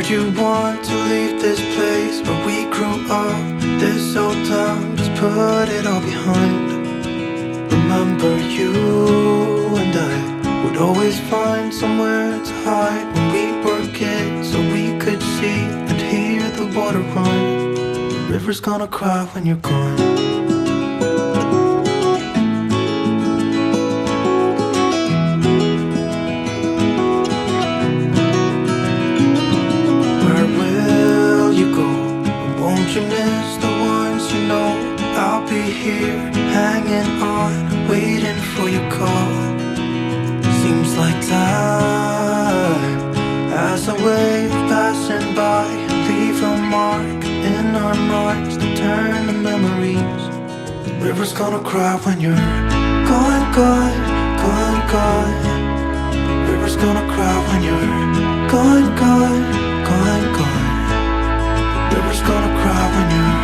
heard you want to leave this place where we grew up, this old town, just put it all behind. Remember you and I would always find somewhere to hide when we were kids, so we could see and hear the water run. The river's gonna cry when you're gone. Won't you miss the ones you know? I'll be here, hanging on, waiting for your call. Seems like time as a wave passing by, leave a mark in our marks to turn to memories. The river's gonna cry when you're gone, gone, gone, gone. The river's gonna cry when you're gone, gone, gone, gone. River's gonna cry when you're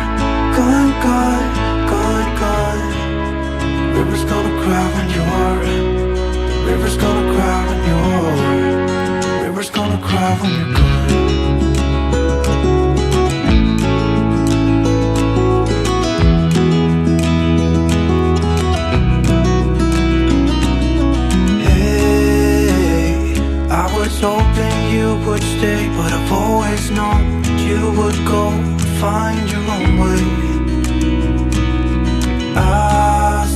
gone, gone, gone, gone. River's gonna cry when you're. River's gonna cry when you're. River's gonna cry when you're gone. Hey, I was hoping you would stay, but I've always known you would go find your own way. I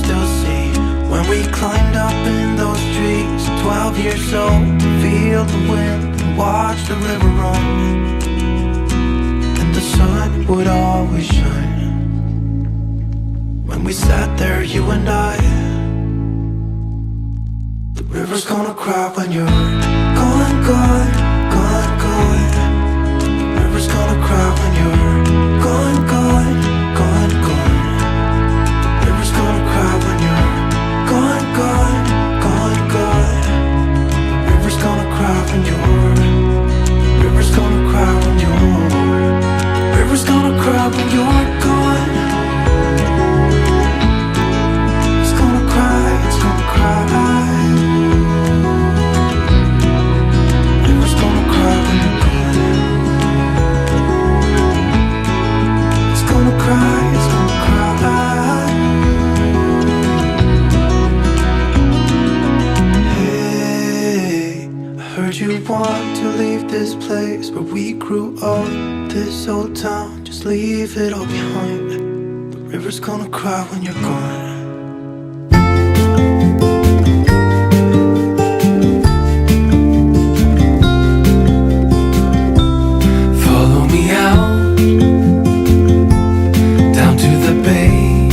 still see when we climbed up in those trees, 12 years old, to feel the wind and watch the river run. And the sun would always shine when we sat there, you and I. The river's gonna cry when you're gone, gone, gone, gone. River's gonna cry when you're gone, gone, gone, gone. River's gonna cry when you're gone, gone, gone, gone. River's gonna cry when you're. River's gonna cry when you're. River's gonna cry when you're gone. It's gonna cry, it's gonna cry. River's gonna cry when you're gone. It's gonna cry, it's gonna cry. Hey, I heard you want to leave this place where we grew up, this old town, just leave it all behind. The river's gonna cry when you're gone. Follow me out down to the bay.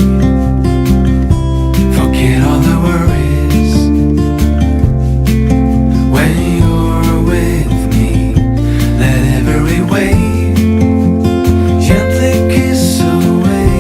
Forget all the worries when you're with me. Let every wave gently kiss away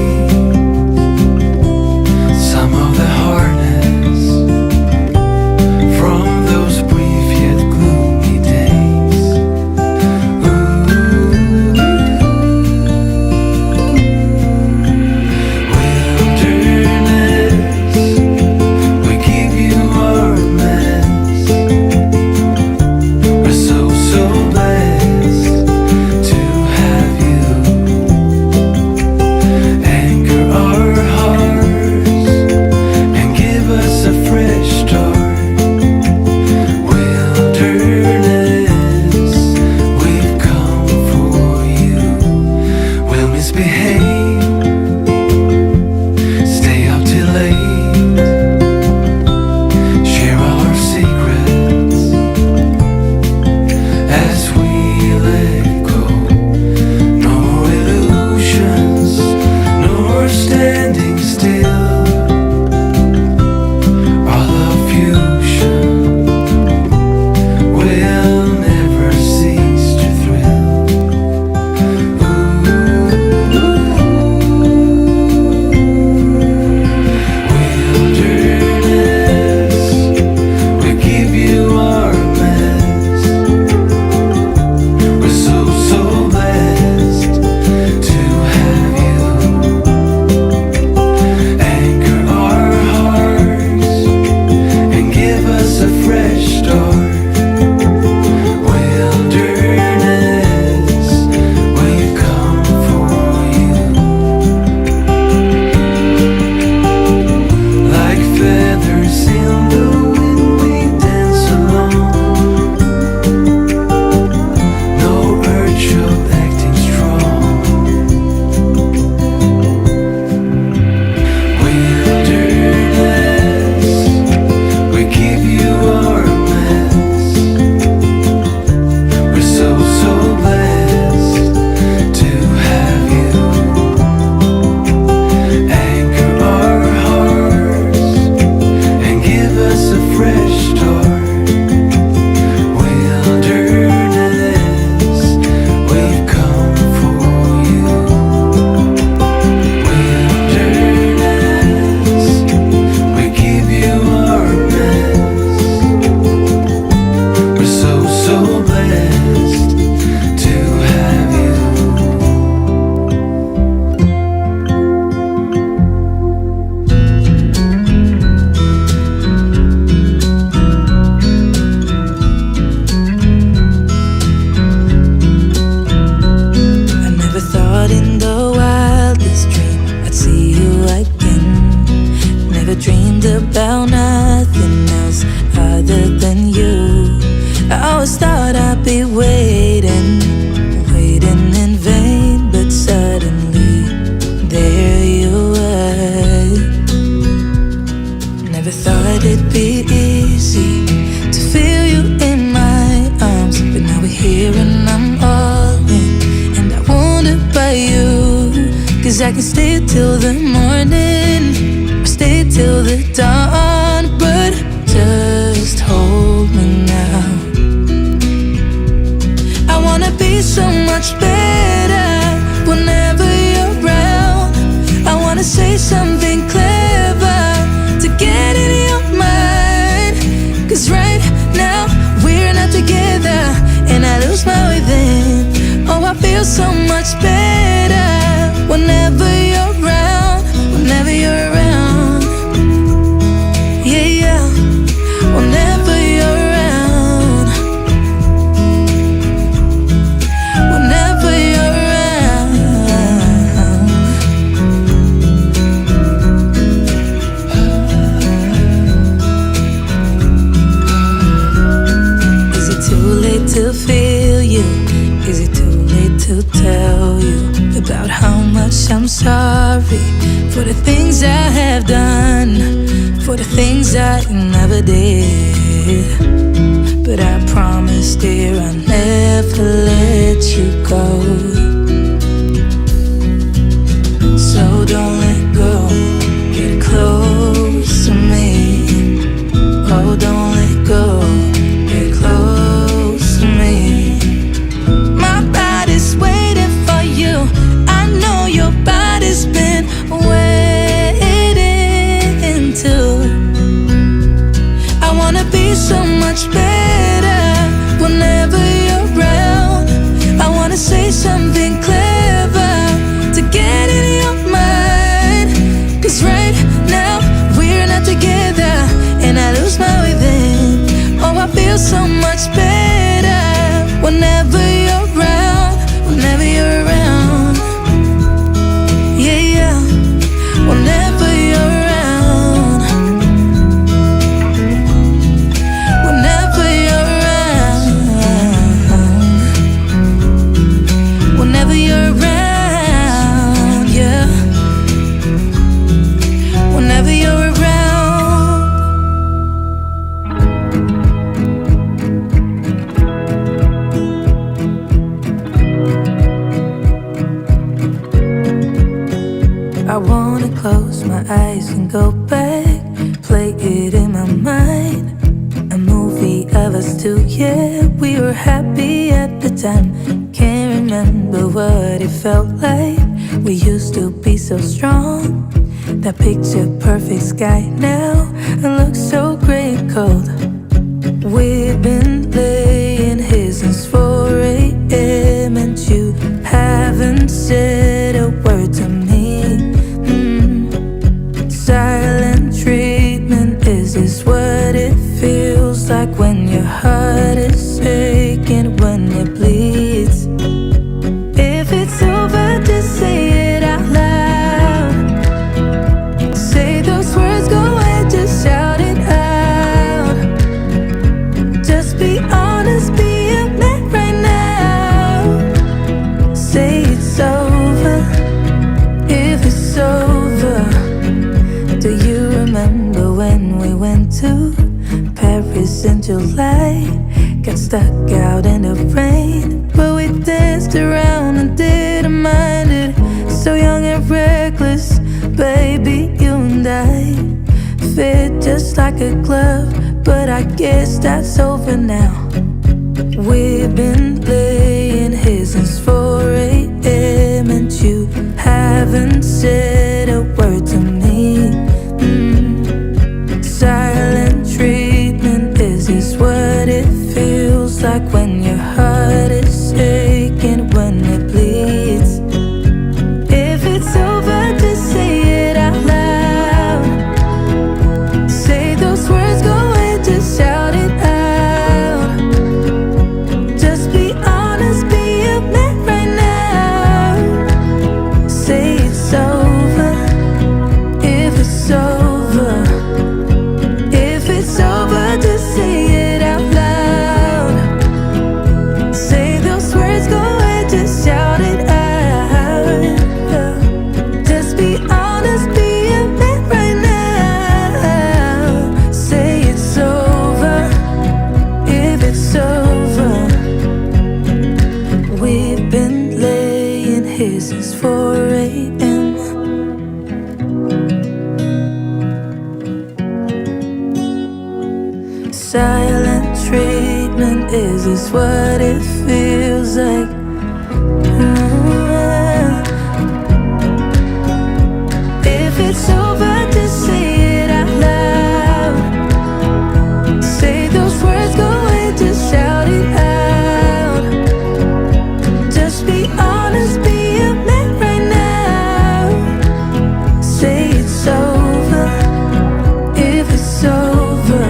fresh start. Wilderness, we've come for you. Wilderness, we give you our best. We're so, so blessed to have you. I never thought in the wildest dream I'd see you again. Never dreamed about nothing else other than you. I always thought I'd be waiting, waiting in vain, but suddenly there you were. Never thought it'd be easy to feel you in my arms, but now we're here and I'm all in, and I wonder by you, 'cause I can stay till the morning or stay till the dawn, but just hold me now. I wanna be so much better whenever you're around. I wanna say something clever to get in your mind, 'cause right now we're not together and I lose my way then. Oh, I feel so much better whenever you're around, whenever you're around. Yeah, yeah, whenever you're around, whenever you're around. Is it too late to feel you? Is it too late to tell you about how much I'm sorry for the things I have done, for the things I never did? But I promise, dear, I'll never let you go. So don't let go, get close to me. Oh, don't let go, get close to me. My body's waiting for you. I know your body's been waiting too. I wanna be so much better whenever you're around. I wanna say something clever to get in your mind, 'cause right now we're not together and I lose my way then. Oh, I feel so much better whenever you're around, whenever you're around. Yeah, yeah, whenever you're around, whenever you're around, whenever you're around, yeah, whenever you're around. I wanna close my eyes and go back, play it in my mind. A movie of us two, yeah, we were happy at the time. Can't remember what it felt like. We used to be so strong. That picture perfect sky now and looks so gray and cold. We've been laying here since 4 a.m. and you haven't said a word to me. Silent treatment, is this what it feels like when your heart is aching, when it bleeds? If it's over, just say it out loud. Say those words, go ahead, just shout it out. Just be honest, be a man right now. Say it's over, if it's over. Do you remember when we went to Paris in July? Got stuck out in the rain, but we danced around and didn't mind it. So young and reckless, baby, you and I fit just like a glove, but I guess that's over now. We've been laying here since 4 a.m. and you haven't said a word to me. Silent treatment, is this what it feels like when your heart is aching, when it bleeds? If it's over, just say it out loud. Say those words, go and just shout it out. Just be honest, be a man right now. Say it's over, if it's over. If it's over, just say it out loud. Say those words, go and just shout it out. Just be honest, be a man right now. Say it's over, if it's over. We've been laying here since 4 a.m. Silent treatment, is this what it feels like? If it's over, just say it out loud. Say those words, go and just shout it out. Just be honest, be a man right now. Say it's over, if it's over.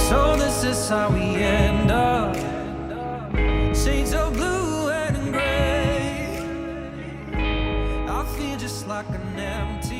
So this is how we end up. Shades of blue and gray. I feel just like an empty